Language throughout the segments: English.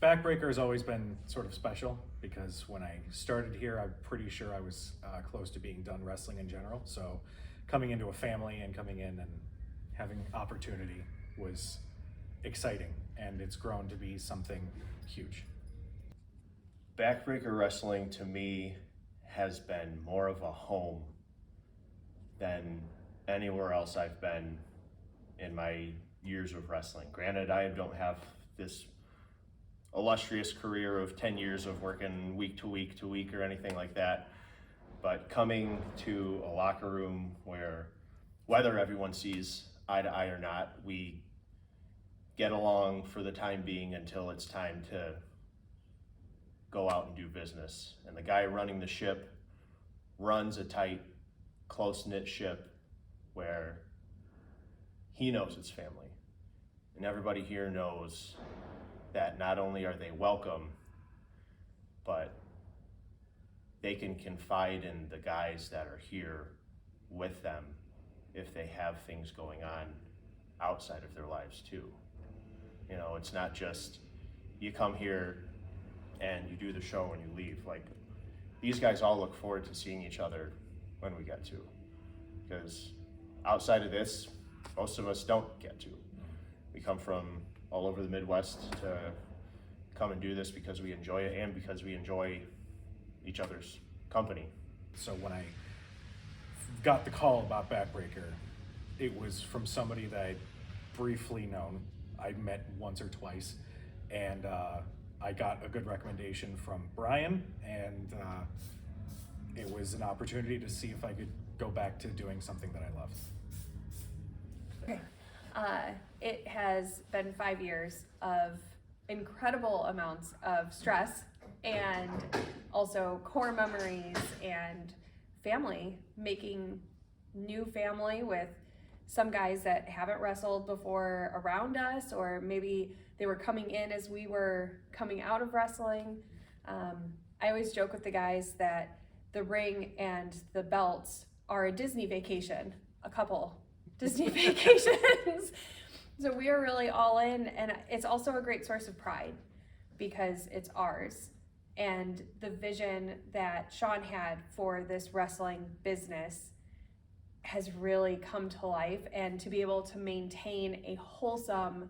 Backbreaker has always been sort of special because when I started here, I'm pretty sure I was close to being done wrestling in general. So coming into a family and coming in and having opportunity was exciting, and it's grown to be something huge. Backbreaker Wrestling to me has been more of a home than anywhere else I've been in my years of wrestling. Granted, I don't have this illustrious career of 10 years of working week to week or anything like that, but coming to a locker room where whether everyone sees eye to eye or not, we get along for the time being until it's time to go out and do business. And the guy running the ship runs a tight, close-knit ship where he knows it's family. And everybody here knows that not only are they welcome, but they can confide in the guys that are here with them if they have things going on outside of their lives too. You know, it's not just you come here and you do the show and you leave. Like, these guys all look forward to seeing each other when we get to, because outside of this, most of us don't get to. We come from all over the Midwest to come and do this because we enjoy it and because we enjoy each other's company. So when I got the call about Backbreaker, it was from somebody that I'd briefly known. I'd met once or twice, and I got a good recommendation from Brian, and it was an opportunity to see if I could go back to doing something that I love. Okay. It has been 5 years of incredible amounts of stress and also core memories and family, making new family with some guys that haven't wrestled before around us, or maybe they were coming in as we were coming out of wrestling. I always joke with the guys that the ring and the belts are a Disney vacation, a couple Disney vacations. So we are really all in, and it's also a great source of pride because it's ours. And the vision that Sean had for this wrestling business has really come to life, and to be able to maintain a wholesome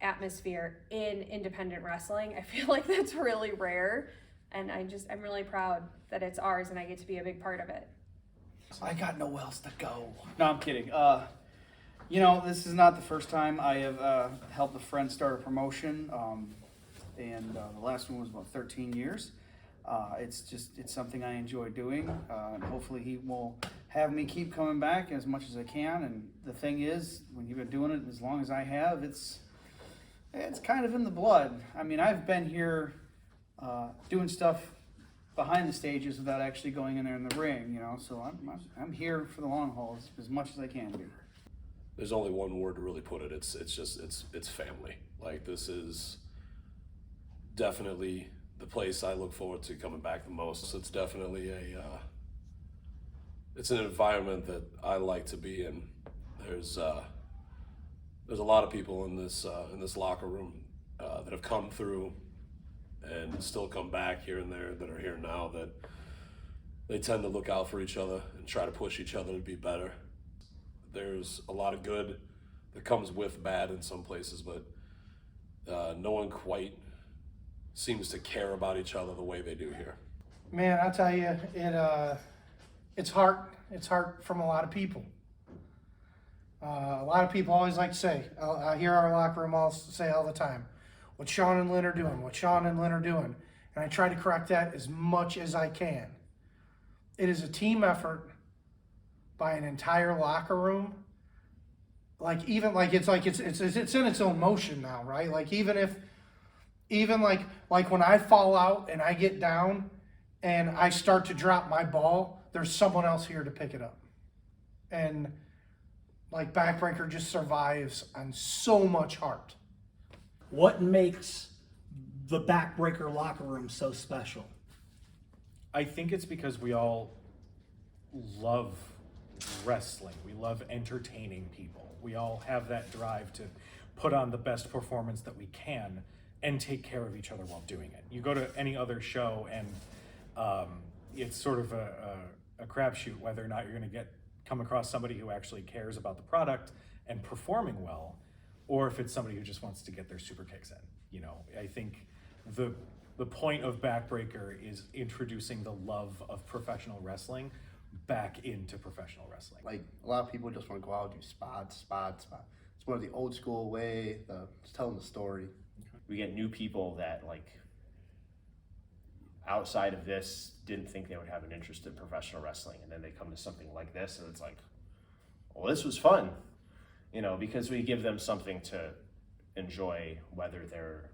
atmosphere in independent wrestling, I feel like that's really rare, and I'm really proud that it's ours and I get to be a big part of it. I got nowhere else to go. No, I'm kidding. You know, this is not the first time I have helped a friend start a promotion, and the last one was about 13 years. It's something I enjoy doing, and hopefully he will have me keep coming back as much as I can. And the thing is, when you've been doing it as long as I have, it's kind of in the blood. I mean, I've been here doing stuff behind the stages without actually going in there in the ring, you know. So I'm here for the long haul as much as I can be. There's only one word to really put it. It's family. Like, this is definitely the place I look forward to coming back the most. It's definitely it's an environment that I like to be in. There's a lot of people in this locker room that have come through and still come back here and there, that are here now, that they tend to look out for each other and try to push each other to be better. There's a lot of good that comes with bad in some places, but no one quite seems to care about each other the way they do here. Man, I'll tell you, it's hard. It's hard from a lot of people. A lot of people always like to say, I hear our locker room all say all the time, what Sean and Lynn are doing, what Sean and Lynn are doing. And I try to correct that as much as I can. It is a team effort by an entire locker room. Like, even like it's in its own motion now, right? Like, even like when I fall out and I get down and I start to drop my ball, there's someone else here to pick it up. And like, Backbreaker just survives on so much heart. What makes the Backbreaker locker room so special? I think it's because we all love wrestling. We love entertaining people. We all have that drive to put on the best performance that we can, and take care of each other while doing it. You go to any other show and it's sort of a crapshoot whether or not you're going to come across somebody who actually cares about the product and performing well, or if it's somebody who just wants to get their super kicks in. You know, I think the point of Backbreaker is introducing the love of professional wrestling back into professional wrestling. Like, a lot of people just want to go out and do spots. It's more of the old school way, just telling the story. We get new people that, like, outside of this didn't think they would have an interest in professional wrestling, and then they come to something like this and it's like, well, this was fun, you know, because we give them something to enjoy, whether they're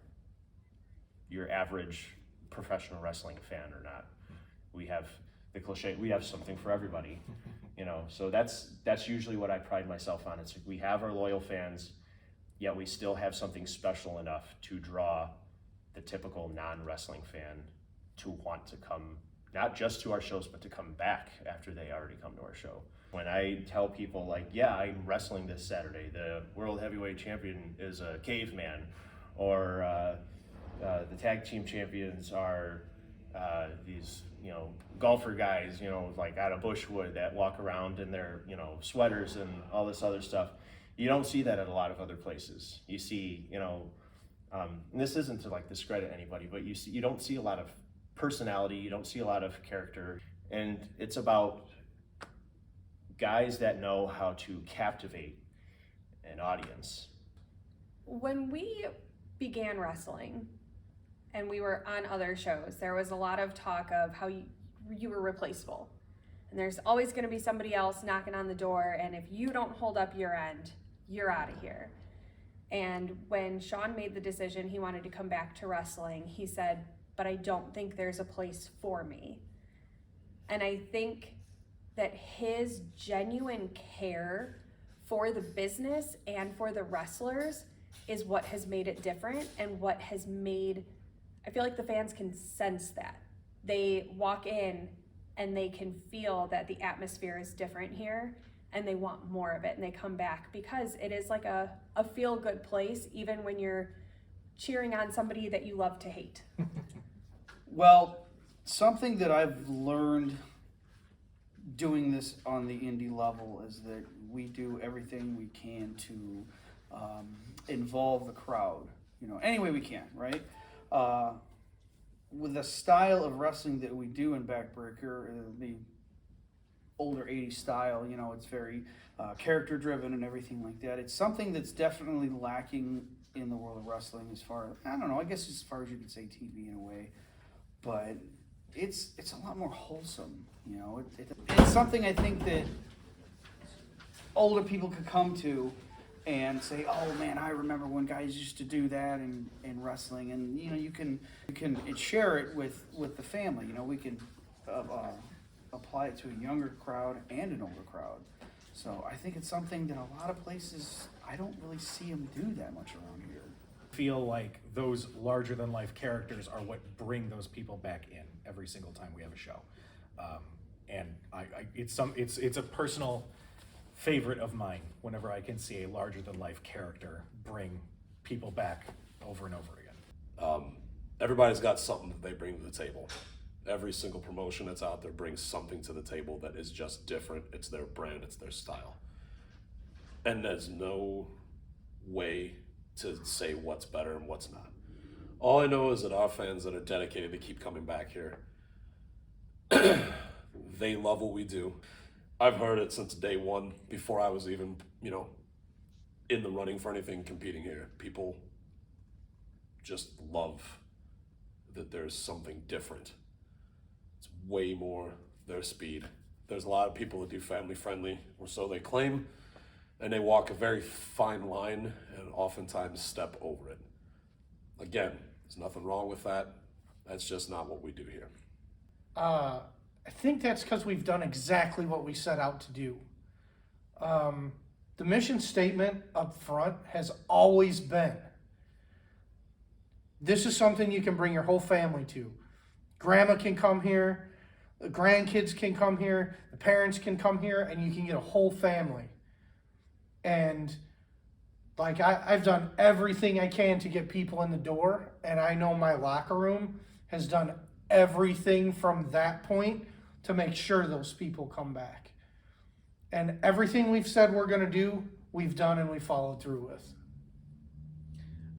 your average professional wrestling fan or not. We have the cliche, we have something for everybody, you know, so that's usually what I pride myself on. It's like we have our loyal fans, yet we still have something special enough to draw the typical non-wrestling fan to want to come, not just to our shows, but to come back after they already come to our show. When I tell people, like, yeah, I'm wrestling this Saturday, the World Heavyweight Champion is a caveman, or the tag team champions are these, you know, golfer guys, you know, like out of Bushwood that walk around in their, you know, sweaters and all this other stuff. You don't see that at a lot of other places. You see, you know, and this isn't to like discredit anybody, but you don't see a lot of personality, you don't see a lot of character, and it's about guys that know how to captivate an audience. When we began wrestling and we were on other shows, there was a lot of talk of how you were replaceable. And there's always going to be somebody else knocking on the door, and if you don't hold up your end, you're out of here. And when Sean made the decision he wanted to come back to wrestling, he said, but I don't think there's a place for me. And I think that his genuine care for the business and for the wrestlers is what has made it different, and what has made, I feel like the fans can sense that. They walk in and they can feel that the atmosphere is different here, and they want more of it, and they come back because it is like a feel-good place, even when you're cheering on somebody that you love to hate. Well, something that I've learned doing this on the indie level is that we do everything we can to involve the crowd, you know, any way we can, right? With the style of wrestling that we do in Backbreaker, the older 80s style, you know, it's very character driven and everything like that. It's something that's definitely lacking in the world of wrestling as far as, I don't know, I guess as far as you could say TV in a way, but it's a lot more wholesome, you know. It's something I think that older people could come to and say, oh man, I remember when guys used to do that in wrestling, and you know, you can share it with the family. You know, we can apply it to a younger crowd and an older crowd. So I think it's something that a lot of places, I don't really see them do that much around here. Feel like those larger than life characters are what bring those people back in every single time we have a show, and it's a personal favorite of mine whenever I can see a larger than life character bring people back over and over again. Everybody's got something that they bring to the table. Every single promotion that's out there brings something to the table that is just different. It's their brand, it's their style. And there's no way to say what's better and what's not. All I know is that our fans that are dedicated to keep coming back here, they love what we do. I've heard it since day one, before I was even, you know, in the running for anything competing here. People just love that there's something different. It's way more their speed. There's a lot of people that do family friendly, or so they claim, and they walk a very fine line and oftentimes step over it. Again, there's nothing wrong with that. That's just not what we do here. I think that's because we've done exactly what we set out to do. The mission statement up front has always been, this is something you can bring your whole family to. Grandma can come here, the grandkids can come here, the parents can come here, and you can get a whole family. And Like I've done everything I can to get people in the door, and I know my locker room has done everything from that point to make sure those people come back. And everything we've said we're gonna do, we've done and we followed through with.